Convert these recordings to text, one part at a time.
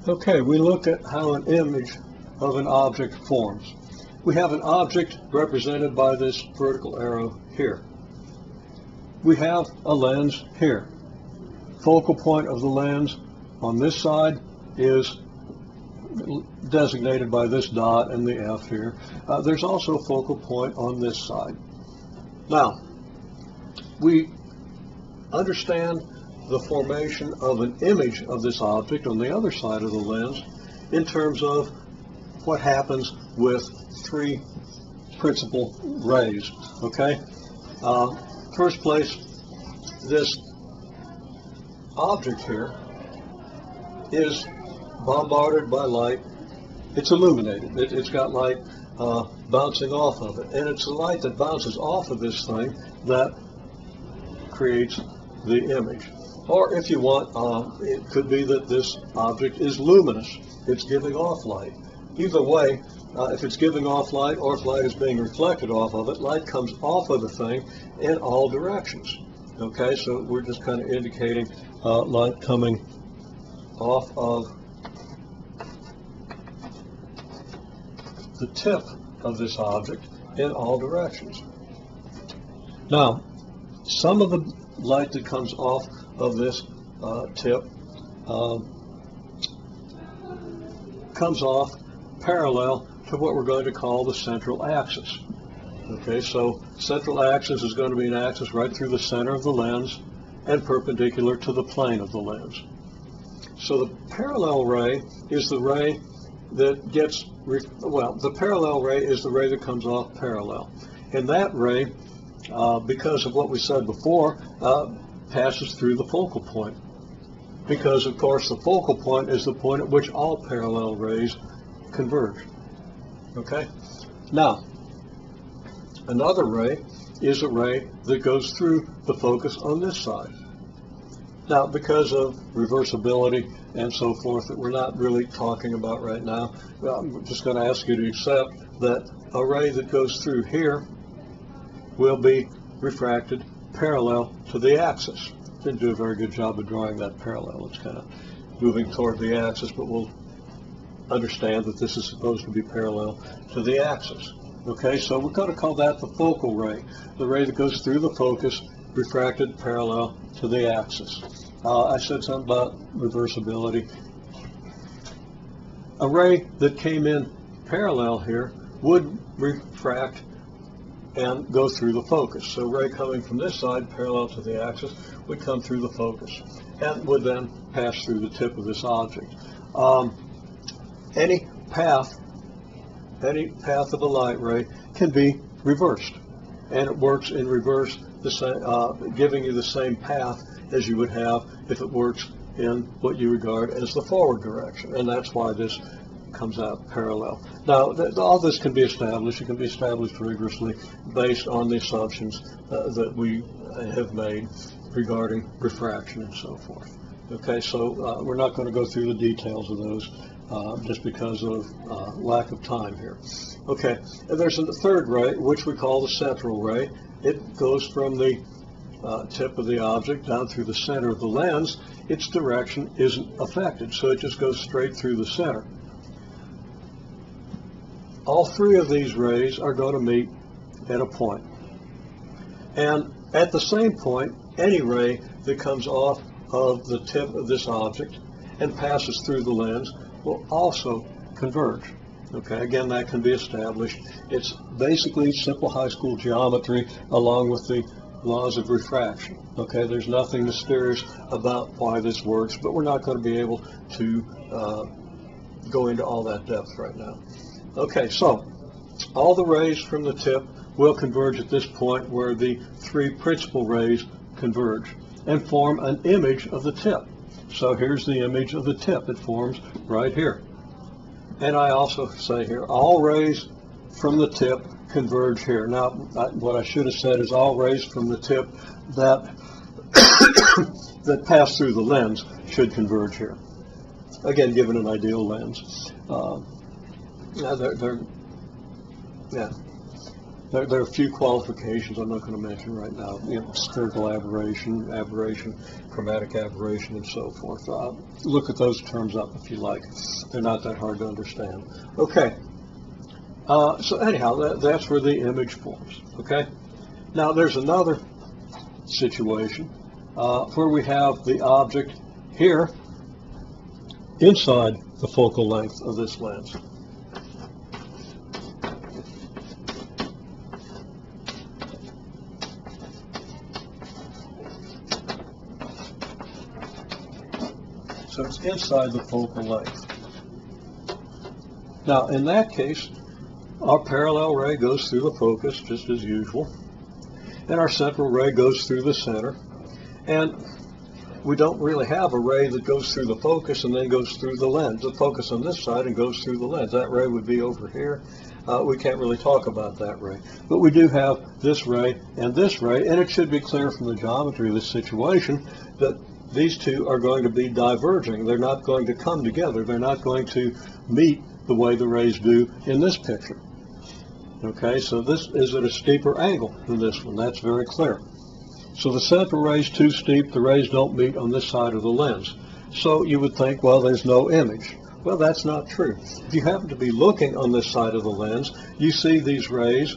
Okay, we look at how an image of an object forms. We have an object represented by this vertical arrow here. We have a lens here. Focal point of the lens on this side is designated by this dot and the F here. There's also a focal point on this side. Now, we understand the formation of an image of this object on the other side of the lens in terms of what happens with three principal rays. Okay? First place, this object here is bombarded by light. It's illuminated. It's got light bouncing off of it. And it's the light that bounces off of this thing that creates the image. Or if you want, it could be that this object is luminous. It's giving off light. Either way, if it's giving off light or if light is being reflected off of it, light comes off of the thing in all directions. Okay, so we're just kind of indicating light coming off of the tip of this object in all directions. Now, some of the light that comes off of this tip comes off parallel to what we're going to call the central axis. Okay, so central axis is going to be an axis right through the center of the lens and perpendicular to the plane of the lens. So the parallel ray is the ray that gets, the parallel ray is the ray that comes off parallel. And that ray, because of what we said before, passes through the focal point. Because, of course, the focal point is the point at which all parallel rays converge. Okay? Now, another ray is a ray that goes through the focus on this side. Now, because of reversibility and so forth that we're not really talking about right now, I'm just going to ask you to accept that a ray that goes through here will be refracted parallel to the axis. Didn't do a very good job of drawing that parallel. It's kind of moving toward the axis, but we'll understand that this is supposed to be parallel to the axis. Okay, so we're going to call that the focal ray, the ray that goes through the focus, refracted parallel to the axis. I said something about reversibility. A ray that came in parallel here would refract and go through the focus. So a ray coming from this side, parallel to the axis, would come through the focus and would then pass through the tip of this object. Any path of a light ray can be reversed, and it works in reverse, giving you the same path as you would have if it works in what you regard as the forward direction, and that's why this comes out parallel. Now, all this can be established. It can be established rigorously based on the assumptions that we have made regarding refraction and so forth. Okay, so we're not going to go through the details of those just because of lack of time here. Okay, and there's a third ray, which we call the central ray. It goes from the tip of the object down through the center of the lens. Its direction isn't affected, so it just goes straight through the center. All three of these rays are going to meet at a point. And at the same point, any ray that comes off of the tip of this object and passes through the lens will also converge. Okay, again, that can be established. It's basically simple high school geometry along with the laws of refraction. Okay, there's nothing mysterious about why this works, but we're not going to be able to go into all that depth right now. Okay, so all the rays from the tip will converge at this point where the three principal rays converge and form an image of the tip. So here's the image of the tip. It forms right here. And I also say here, all rays from the tip converge here. Now, what I should have said is all rays from the tip that that pass through the lens should converge here. Again, given an ideal lens. There are a few qualifications I'm not going to mention right now. You know, spherical aberration, chromatic aberration, and so forth. Look at those terms up if you like. They're not that hard to understand. Okay. So anyhow, that's where the image forms. Okay. Now there's another situation where we have the object here inside the focal length of this lens. So it's inside the focal length. Now in that case, our parallel ray goes through the focus just as usual, and our central ray goes through the center, and we don't really have a ray that goes through the focus and then goes through the lens. The focus on this side and goes through the lens. That ray would be over here. We can't really talk about that ray. But we do have this ray, and it should be clear from the geometry of this situation that these two are going to be diverging. They're not going to come together. They're not going to meet the way the rays do in this picture. Okay, so this is at a steeper angle than this one. That's very clear. So the central ray is too steep. The rays don't meet on this side of the lens. So you would think, well, there's no image. Well, that's not true. If you happen to be looking on this side of the lens, you see these rays,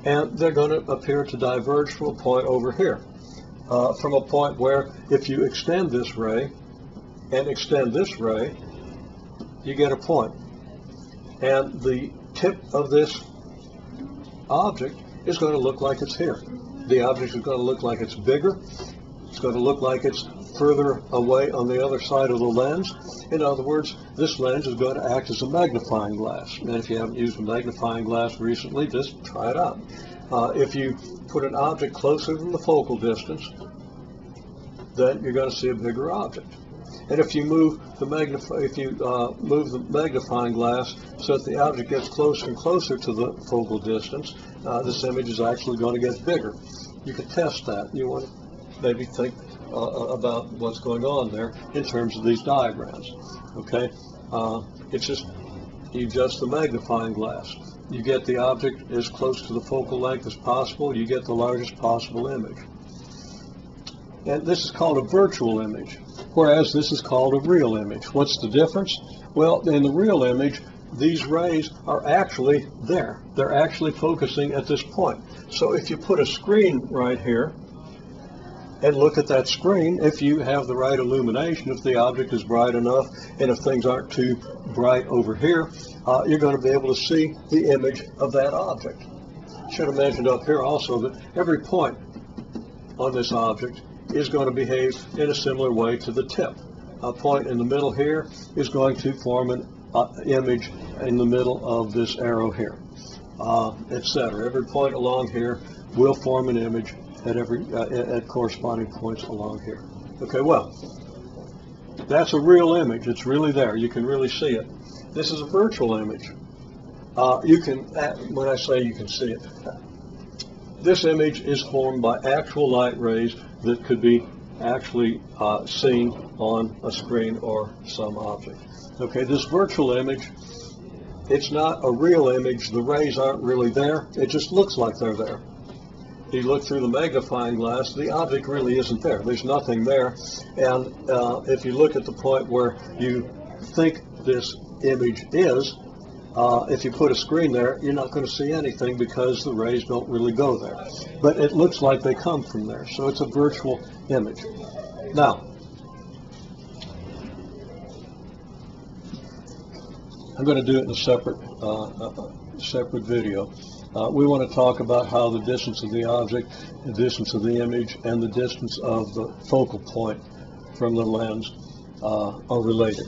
and they're going to appear to diverge from a point over here. From a point where if you extend this ray and extend this ray, you get a point. And the tip of this object is going to look like it's here. The object is going to look like it's bigger. It's going to look like it's further away on the other side of the lens. In other words, this lens is going to act as a magnifying glass. And if you haven't used a magnifying glass recently, just try it out. If you put an object closer than the focal distance, then you're going to see a bigger object. And if you move the magnifying glass so that the object gets closer and closer to the focal distance, this image is actually going to get bigger. You can test that. You want to maybe think about what's going on there in terms of these diagrams. Okay, it's just you adjust the magnifying glass. You get the object as close to the focal length as possible. You get the largest possible image. And this is called a virtual image, whereas this is called a real image. What's the difference? Well, in the real image, these rays are actually there. They're actually focusing at this point. So if you put a screen right here and look at that screen, if you have the right illumination, if the object is bright enough, and if things aren't too bright over here, you're going to be able to see the image of that object. Should have mentioned up here also that every point on this object is going to behave in a similar way to the tip. A point in the middle here is going to form an image in the middle of this arrow here, etc. Every point along here will form an image at corresponding points along here. Okay, well, that's a real image. It's really there. You can really see it. This is a virtual image. You can, when I say you can see it, this image is formed by actual light rays that could be actually seen on a screen or some object. Okay, this virtual image, it's not a real image. The rays aren't really there. It just looks like they're there. You look through the magnifying glass, the object really isn't there. There's nothing there. And if you look at the point where you think this image is, if you put a screen there, you're not going to see anything because the rays don't really go there. But it looks like they come from there. So it's a virtual image. Now, I'm going to do it in a separate video. We want to talk about how the distance of the object, the distance of the image, and the distance of the focal point from the lens are related.